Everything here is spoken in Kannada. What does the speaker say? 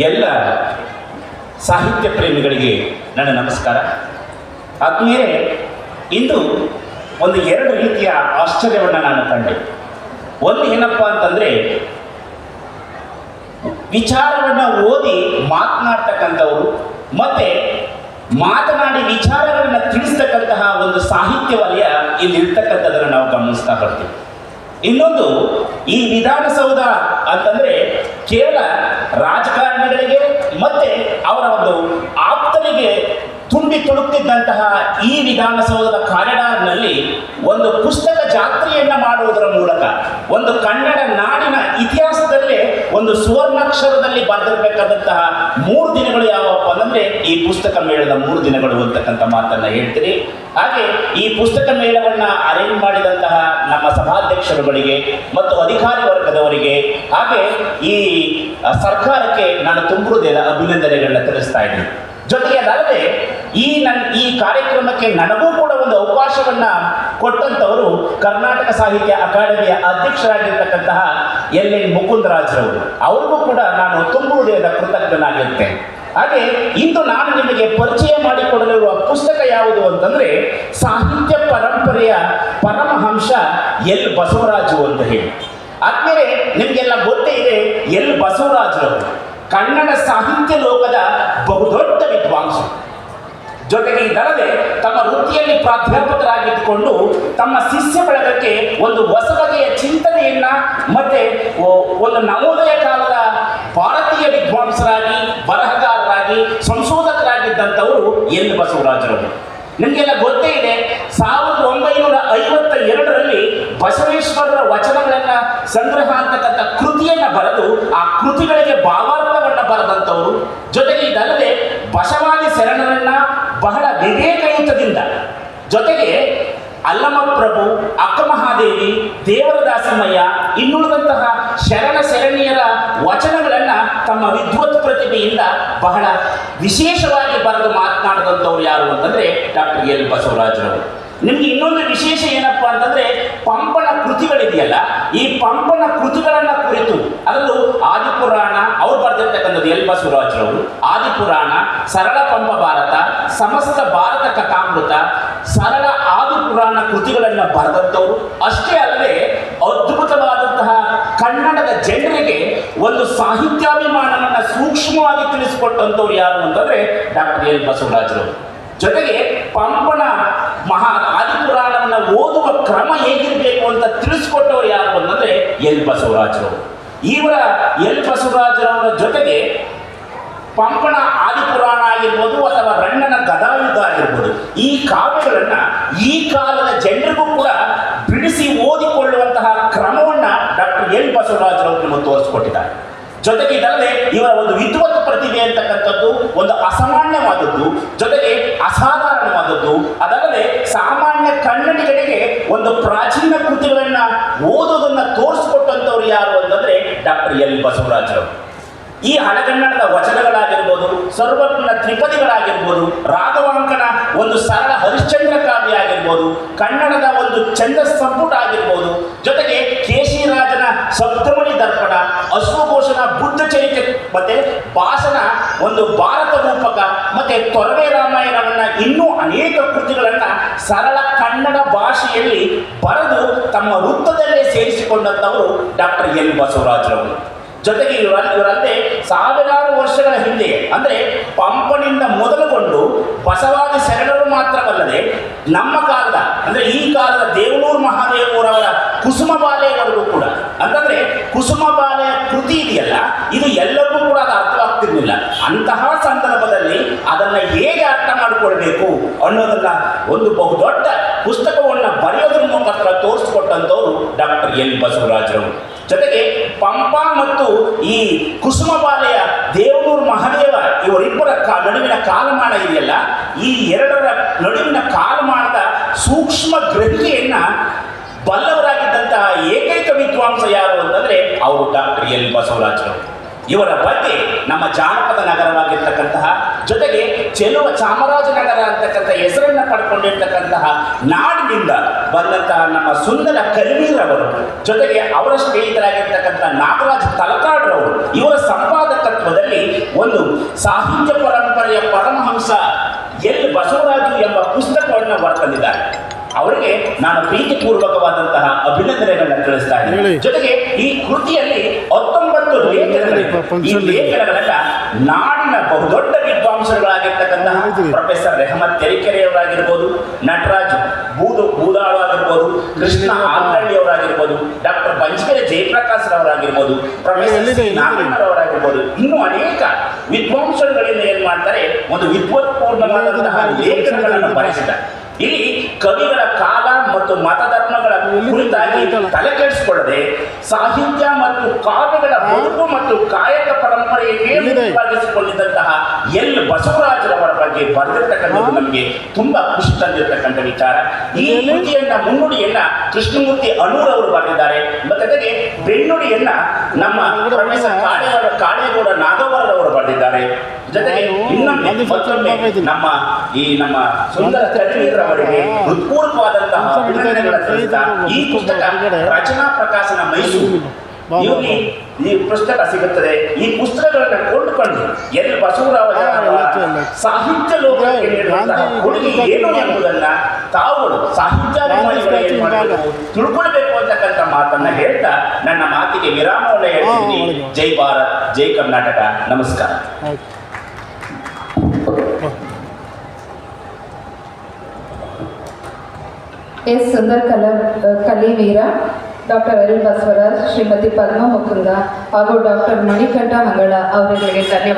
ಎಲ್ಲ ಸಾಹಿತ್ಯ ಪ್ರೇಮಿಗಳಿಗೆ ನನ್ನ ನಮಸ್ಕಾರ. ಆತ್ಮೀಯರೇ, ಇಂದು ಒಂದು ಎರಡು ರೀತಿಯ ಆಶ್ಚರ್ಯವನ್ನು ನಾನು ಕಂಡೆ. ಒಂದು ಏನಪ್ಪ ಅಂತಂದರೆ, ವಿಚಾರವನ್ನು ಓದಿ ಮಾತನಾಡ್ತಕ್ಕಂಥವರು ಮತ್ತು ಮಾತನಾಡಿ ವಿಚಾರಗಳನ್ನು ತಿಳಿಸ್ತಕ್ಕಂತಹ ಒಂದು ಸಾಹಿತ್ಯ ವಲಯ ಇಲ್ಲಿರ್ತಕ್ಕಂಥದ್ದನ್ನು ನಾವು ಗಮನಿಸ್ತಾ ಬರ್ತೀವಿ. ಇನ್ನೊಂದು, ಈ ವಿಧಾನಸೌಧ ಅಂತಂದರೆ ಕೇವಲ ರಾಜಕಾರಣಿಗಳಿಗೆ ಮತ್ತೆ ಅವರ ಒಂದು ಆಪ್ತರಿಗೆ ತುಂಬಿ ತುಳುಕ್ತಿದ್ದಂತಹ ಈ ವಿಧಾನಸೌಧದ ಕಾರಿಡಾರ್ನಲ್ಲಿ ಒಂದು ಪುಸ್ತಕ ಜಾತ್ರೆಯನ್ನು ಮಾಡುವುದರ ಮೂಲಕ ಒಂದು ಕನ್ನಡ ನಾಡಿನ ಇತಿಹಾಸದಲ್ಲೇ ಒಂದು ಸುವರ್ಣಾಕ್ಷರದಲ್ಲಿ ಬರೆದಿರಬೇಕಾದಂತಹ 3 ದಿನಗಳು ಯಾವಪ್ಪ ಅಂದರೆ ಈ ಪುಸ್ತಕ ಮೇಳದ 3 ದಿನಗಳು ಅಂತಕ್ಕಂಥ ಮಾತನ್ನು ಹೇಳ್ತೀನಿ. ಹಾಗೆ ಈ ಪುಸ್ತಕ ಮೇಳವನ್ನು ಅರೇಂಜ್ ಮಾಡಿದಂತಹ ನಮ್ಮ ಸಭಾಧ್ಯಕ್ಷರುಗಳಿಗೆ ಮತ್ತು ಅಧಿಕಾರಿ ವರ್ಗದವರಿಗೆ ಹಾಗೆ ಈ ಸರ್ಕಾರಕ್ಕೆ ನಾನು ತುಂಬುವುದಿಲ್ಲ ಅಭಿನಂದನೆಗಳನ್ನ ತಿಳಿಸ್ತಾ ಇದ್ದೀನಿ. ಜೊತೆಗೆ ಅದಲ್ಲದೆ ಈ ಕಾರ್ಯಕ್ರಮಕ್ಕೆ ನನಗೂ ಕೂಡ ಒಂದು ಅವಕಾಶವನ್ನ ಕೊಟ್ಟಂತವರು ಕರ್ನಾಟಕ ಸಾಹಿತ್ಯ ಅಕಾಡೆಮಿಯ ಅಧ್ಯಕ್ಷರಾಗಿರ್ತಕ್ಕಂತಹ ಎನ್ ಮುಕುಂದರಾಜ್ರವರು, ಅವ್ರಿಗೂ ಕೂಡ ನಾನು ತುಂಬುವುದೇದ ಕೃತಜ್ಞನಾಗಿರ್ತೇನೆ. ಹಾಗೆ ಇಂದು ನಾನು ನಿಮಗೆ ಪರಿಚಯ ಮಾಡಿಕೊಡಲಿರುವ ಪುಸ್ತಕ ಯಾವುದು ಅಂತಂದ್ರೆ ಸಾಹಿತ್ಯ ಪರಂಪರೆಯ ಪರಮಹಂಸ ಎಲ್ ಬಸವರಾಜು ಅಂತ ಹೇಳಿ. ಆದ್ಮೇಲೆ ನಿಮಗೆಲ್ಲ ಗೊತ್ತೇ ಇದೆ, ಎಲ್ ಬಸವರಾಜರವರು ಕನ್ನಡ ಸಾಹಿತ್ಯ ಲೋಕದ ಬಹುದೊಡ್ಡ ವಿದ್ವಾಂಸ. ಜೊತೆಗೆ ಇದಲ್ಲದೆ ತಮ್ಮ ವೃತ್ತಿಯಲ್ಲಿ ಪ್ರಾಧ್ಯಾಪಕರಾಗಿದ್ದುಕೊಂಡು ತಮ್ಮ ಶಿಷ್ಯ ಬಳಗಕ್ಕೆ ಒಂದು ಹೊಸ ಬಗೆಯ ಚಿಂತನೆಯನ್ನ ಮತ್ತೆ ಒಂದು ನವೋದಯ ಕಾಲದ ಭಾರತೀಯ ವಿದ್ವಾಂಸರಾಗಿ, ಬರಹಗಾರರಾಗಿ, ಸಂಶೋಧಕರಾಗಿದ್ದಂಥವರು ಎಲ್ ಬಸವರಾಜರವರು. ನಿಮಗೆಲ್ಲ ಗೊತ್ತೇ ಇದೆ, 1952ರಲ್ಲಿ ಬಸವೇಶ್ವರರ ವಚನಗಳನ್ನು ಸಂಗ್ರಹ ಅಂತಕ್ಕಂಥ ಕೃತಿಯನ್ನು ಬರೆದು ಆ ಕೃತಿಗಳಿಗೆ ಭಾವಾರ್ಥವನ್ನು ಬರೆದಂಥವರು. ಜೊತೆಗೆ ಇದಲ್ಲದೆ ಬಸವಾದಿ ಶರಣರನ್ನ ಬಹಳ ವಿವೇಕಯುತದಿಂದ, ಜೊತೆಗೆ ಅಲ್ಲಮಪ್ರಭು, ಅಕ್ಕಮಹಾದೇವಿ, ದೇವರದಾಸಮಯ್ಯ ಇನ್ನುಳಿದಂತಹ ಶರಣ ಶರಣೀಯರ ವಚನಗಳನ್ನು ತಮ್ಮ ವಿದ್ವತ್ ಪ್ರತಿಭೆಯಿಂದ ಬಹಳ ವಿಶೇಷವಾಗಿ ಬರೆದು ಮಾತನಾಡಿದಂಥವ್ರು ಯಾರು ಅಂತಂದರೆ ಡಾಕ್ಟರ್ ಎಲ್ ಬಸವರಾಜರವರು. ನಿಮ್ಗೆ ಇನ್ನೊಂದು ವಿಶೇಷ ಏನಪ್ಪ ಅಂತಂದ್ರೆ, ಪಂಪನ ಕೃತಿಗಳಿದೆಯಲ್ಲ, ಈ ಪಂಪನ ಕೃತಿಗಳನ್ನ ಕುರಿತು ಅದರಲ್ಲೂ ಆದಿಪುರಾಣ ಅವ್ರು ಬರೆದಿರ್ತಕ್ಕಂಥದ್ದು ಎಲ್ ಬಸವರಾಜರವರು. ಆದಿಪುರಾಣ, ಸರಳ ಪಂಪ ಭಾರತ, ಸಮಸ್ತ ಭಾರತ ಕಥಾಮೃತ, ಸರಳ ಆದಿಪುರಾಣ ಕೃತಿಗಳನ್ನು ಬರೆದಂಥವ್ರು. ಅಷ್ಟೇ ಅಲ್ಲದೆ ಅದ್ಭುತವಾದಂತಹ ಕನ್ನಡದ ಜನರಿಗೆ ಒಂದು ಸಾಹಿತ್ಯಾಭಿಮಾನವನ್ನು ಸೂಕ್ಷ್ಮವಾಗಿ ತಿಳಿಸಿಕೊಟ್ಟಂಥವ್ರು ಯಾರು ಅಂತಂದ್ರೆ ಡಾಕ್ಟರ್ ಎಲ್ ಬಸವರಾಜರವರು. ಜೊತೆಗೆ ಪಂಪನ ಆದಿಪುರಾಣವನ್ನು ಓದುವ ಕ್ರಮ ಹೇಗಿರಬೇಕು ಅಂತ ತಿಳಿಸ್ಕೊಟ್ಟವರು ಯಾರು ಅಂತಂದ್ರೆ ಎಲ್ ಬಸವರಾಜರವರು. ಎಲ್ ಬಸವರಾಜರವರ ಜೊತೆಗೆ ಪಂಪನ ಆದಿಪುರಾಣ ಆಗಿರ್ಬೋದು ಅಥವಾ ರಣ್ಣನ ಗದಾಯುದ್ಧ ಆಗಿರ್ಬೋದು, ಈ ಕಾವ್ಯಗಳನ್ನ ಈ ಕಾಲದ ಜನರಿಗೂ ಕೂಡ ಬಿಡಿಸಿ ಓದಿಕೊಳ್ಳುವಂತಹ ಕ್ರಮವನ್ನ ಡಾಕ್ಟರ್ ಎಲ್ ಬಸವರಾಜರವರು ನಮಗೆ ತೋರಿಸ್ಕೊಟ್ಟಿದ್ದಾರೆ. ಜೊತೆಗೆ ಇದಲ್ಲದೆ ಇವರ ಒಂದು ವಿದ್ವತ್ ಪ್ರತಿಭೆ ಅಂತಕ್ಕಂಥದ್ದು ಒಂದು ಅಸಾಮಾನ್ಯವಾದದ್ದು, ಜೊತೆಗೆ ಅಸಾಧಾರಣವಾದದ್ದು. ಅದಲ್ಲದೆ ಸಾಮಾನ್ಯ ಕನ್ನಡಿಗರಿಗೆ ಒಂದು ಪ್ರಾಚೀನ ಕೃತಿಗಳನ್ನ ಓದೋದನ್ನ ತೋರಿಸ್ಕೊಟ್ಟಂಥವ್ರು ಯಾರು ಅಂತಂದ್ರೆ ಡಾಕ್ಟರ್ ಎಲ್ ಬಸವರಾಜರವರು. ಈ ಹಳಗನ್ನಡದ ವಚನಗಳಾಗಿರ್ಬೋದು, ಸರ್ವಜ್ಞನ ತ್ರಿಪದಿಗಳಾಗಿರ್ಬೋದು, ರಾಘವಾಂಕನ ಒಂದು ಸರಳ ಹರಿಶ್ಚಂದ್ರ ಕಾವ್ಯ ಆಗಿರ್ಬೋದು, ಕನ್ನಡದ ಒಂದು ಛಂದಸ್ ಸಂಪುಟ ಆಗಿರ್ಬೋದು, ಜೊತೆಗೆ ಕೇಶಿರಾಜನ ಸಪ್ತಮಣಿ ದರ್ಪಣ, ಅಶ್ವಘೋಷನ ಬುದ್ಧ ಚರಿತ್ರೆ, ಮತ್ತೆ ಭಾಷಣ ಒಂದು ಭಾರತ ರೂಪಕ, ಮತ್ತೆ ತೊರವೆ ರಾಮಾಯಣವನ್ನ ಇನ್ನೂ ಅನೇಕ ಕೃತಿಗಳನ್ನ ಸರಳ ಕನ್ನಡ ಭಾಷೆಯಲ್ಲಿ ಬರೆದು ತಮ್ಮ ವೃತ್ತದಲ್ಲೇ ಸೇರಿಸಿಕೊಂಡಂಥವರು ಡಾಕ್ಟರ್ ಎಲ್ ಬಸವರಾಜರವರು. ಜೊತೆಗೆ ಇವರಲ್ಲದೆ ಸಾವಿರಾರು ವರ್ಷಗಳ ಹಿಂದೆ ಅಂದರೆ ಪಂಪನಿಂದ ಮೊದಲುಗೊಂಡು ಬಸವಾದಿ ಶರಣರು ಮಾತ್ರವಲ್ಲದೆ ನಮ್ಮ ಕಾಲದ ಅಂದರೆ ಈ ಕಾಲದ ದೇವನೂರು ಮಹಾದೇವರವರ ಕುಸುಮಬಾಲೆಯವರೆಗೂ ಕೂಡ, ಅಂತಂದ್ರೆ ಕುಸುಮಬಾಲೆಯ ಕೃತಿ ಇದೆಯಲ್ಲ, ಇದು ಎಲ್ಲರಿಗೂ ಕೂಡ ಅದು ಅರ್ಥವಾಗ್ತಿರ್ಲಿಲ್ಲ. ಅಂತಹ ಸಂದರ್ಭದಲ್ಲಿ ಅದನ್ನ ಹೇಗೆ ಅರ್ಥ ಮಾಡಿಕೊಳ್ಬೇಕು ಅನ್ನೋದನ್ನ ಒಂದು ಬಹುದೊಡ್ಡ ಪುಸ್ತಕವನ್ನು ಬರೆಯೋದ್ರ ಮುಖಾಂತರ ತೋರಿಸಿಕೊಟ್ಟಂಥವ್ರು ಡಾಕ್ಟರ್ ಎಲ್ ಬಸವರಾಜರವರು. ಜೊತೆಗೆ ಪಂಪ ಮತ್ತು ಈ ಕುಸುಮಬಾಲೆಯ ದೇವನೂರು ಮಹಾದೇವ ಇವರಿಬ್ಬರ ನಡುವಿನ ಕಾಲಮಾನ ಇದೆಯಲ್ಲ, ಈ ಎರಡರ ನಡುವಿನ ಕಾಲಮಾನದ ಸೂಕ್ಷ್ಮ ಗ್ರಹಿಕೆಯನ್ನ ಬಲ್ಲವರಾಗಿದ್ದಂತಹ ಏಕೈಕ ವಿದ್ವಾಂಸ ಯಾರು ಅಂತಂದ್ರೆ ಅವರು ಡಾಕ್ಟರ್ ಎಲ್ ಬಸವರಾಜರವರು. ಇವರ ಬಗ್ಗೆ ನಮ್ಮ ಜಾನಪದ ನಗರವಾಗಿರ್ತಕ್ಕಂತಹ, ಜೊತೆಗೆ ಚೆಲುವ ಚಾಮರಾಜನಗರ ಅಂತಕ್ಕಂಥ ಹೆಸರನ್ನು ಪಡ್ಕೊಂಡಿರ್ತಕ್ಕಂತಹ ನಾಡಿನಿಂದ ಬಂದಂತಹ ನಮ್ಮ ಸುಂದರ ಕಲ್ವೀರವರು, ಜೊತೆಗೆ ಅವರ ಸ್ನೇಹಿತರಾಗಿರ್ತಕ್ಕಂಥ ನಾಗರಾಜ್ ತಲಕಾಡ್ರವರು, ಇವರ ಸಂಪಾದಕತ್ವ ಸಂದರ್ಭದಲ್ಲಿ ಒಂದು ಸಾಹಿತ್ಯ ಪರಂಪರೆಯ ಪರಮಹಂಸ ಎಲ್ ಬಸವರಾಜು ಎಂಬ ಪುಸ್ತಕವನ್ನು ಬರೆದಿದ್ದಾರೆ. ಅವರಿಗೆ ನಾನು ಪ್ರೀತಿಪೂರ್ವಕವಾದಂತಹ ಅಭಿನಂದನೆಗಳನ್ನ ತಿಳಿಸ್ತಾ ಇದ್ದೇನೆ. ಜೊತೆಗೆ ಈ ಕೃತಿಯಲ್ಲಿ 19 ಲೇಖನಗಳಿವೆ. ಈ ಲೇಖನಗಳೆಲ್ಲ ನಾಡಿನ ಬಹುದೊಡ್ಡ ವಿದ್ವಾಂಸರುಗಳಾಗಿರ್ತಕ್ಕಂತಹ ಪ್ರೊಫೆಸರ್ ರೆಹಮತ್ ತೆರಿಕೆರೆಯವರಾಗಿರ್ಬೋದು, ನಟರಾಜ್ ಬೂದಾಳು ಆಗಿರ್ಬೋದು, ಕೃಷ್ಣ ಆಲ್ರಳ್ಳಿಯವರಾಗಿರ್ಬೋದು, ಡಾಕ್ಟರ್ ಬಂಜಗೆರೆ ಜಯಪ್ರಕಾಶ್ ರವರಾಗಿರ್ಬೋದು, ಪ್ರೊಫೆಸರ್ ಸಿ ನಾರಾಯಣರವರಾಗಿರ್ಬೋದು, ಇನ್ನೂ ಅನೇಕ ವಿದ್ವಾಂಸರುಗಳಿಂದ ಏನ್ ಮಾಡ್ತಾರೆ, ಒಂದು ವಿದ್ವತ್ಪೂರ್ಣವಾದಂತಹ ಲೇಖನಗಳನ್ನು ಬರೆಸಿದ್ದಾರೆ. ಇಲ್ಲಿ ಕವಿಗಳ ಕಾಲ ಮತ್ತು ಮತಧರ್ಮಗಳ ಕುರಿತಾಗಿ ತಲೆ ಕೆಡಿಸಿಕೊಳ್ಳದೆ ಸಾಹಿತ್ಯ ಮತ್ತು ಕಾವ್ಯಗಳ ಬದುಕು ಮತ್ತು ಕಾಯಕ ಪರಂಪರೆಗೆ ಮುಖ್ಯವಾಗಿಸಿಕೊಂಡಿದ್ದಂತಹ ಎಲ್ ಬಸವರಾಜರವರ ಬಗ್ಗೆ ಬರೆದಿರ್ತಕ್ಕಂಥದ್ದು ನಮಗೆ ತುಂಬಾ ಖುಷಿ ತಂದಿರತಕ್ಕಂಥ ವಿಚಾರ. ಈ ಕೃತಿಯನ್ನ ಮುನ್ನುಡಿಯನ್ನ ಕೃಷ್ಣಮೂರ್ತಿ ಅನೂರ್ ಅವರು ಬರೆದಿದ್ದಾರೆ. ಜೊತೆಗೆ ಬೆನ್ನುಡಿಯನ್ನ ನಮ್ಮ ಪ್ರೊಫೆಸರ್ ಕಾಳೇಗೌಡ ನಾಗವರವರು ಬರೆದಿದ್ದಾರೆ. ಜೊತೆಗೆ ಇನ್ನೊಮ್ಮೆ ಮತ್ತೊಮ್ಮೆ ನಮ್ಮ ಸುಂದರ ಕವಿಯವರಿಗೆ ಹೃತ್ಪೂರ್ವಕವಾದಂತಹ ಅಭಿನಂದನೆಗಳ ಸಲ್ಲಿಸುತ್ತಾ ಈ ಪುಸ್ತಕ ರಚನಾ ಪ್ರಕಾಶನ ಮೈಸೂರು ಇವರಿಗೆ ಈ ಪುಸ್ತಕ ಸಿಗುತ್ತದೆ. ಈ ಪುಸ್ತಕಗಳನ್ನು ಕೊಂಡುಕೊಂಡು ಎಲ್ ಬಸವರಾಜ ಸಾಹಿತ್ಯ ಲೋಕಕ್ಕೆ ನೀಡುವಂತಹ ಕೊಡುಗೆ ಏನು ಎಂಬುದನ್ನ ತಾವುಗಳು ಸಾಹಿತ್ಯಾಭಿಮಾನಿಗಳು ಏನ್ ಮಾಡಬೇಕು ತಿಳ್ಕೊಳ್ಬೇಕು ಅಂತಕ್ಕಂಥ ಮಾತನ್ನ ಹೇಳ್ತಾ ನನ್ನ ಮಾತಿಗೆ ವಿರಾಮವನ್ನು ಹೇಳ್ತೀನಿ. ಜೈ ಭಾರತ್, ಜೈ ಕರ್ನಾಟಕ, ನಮಸ್ಕಾರ. S Sundar Kaliveera, doctor L Basavaraj, Shrimati Padma Mukunda ಹಾಗೂ ಡಾಕ್ಟರ್ ಮಣಿಕಂಠ ಮಂಗಳ ಅವರುಗಳಿಗೆ ಧನ್ಯವಾದ.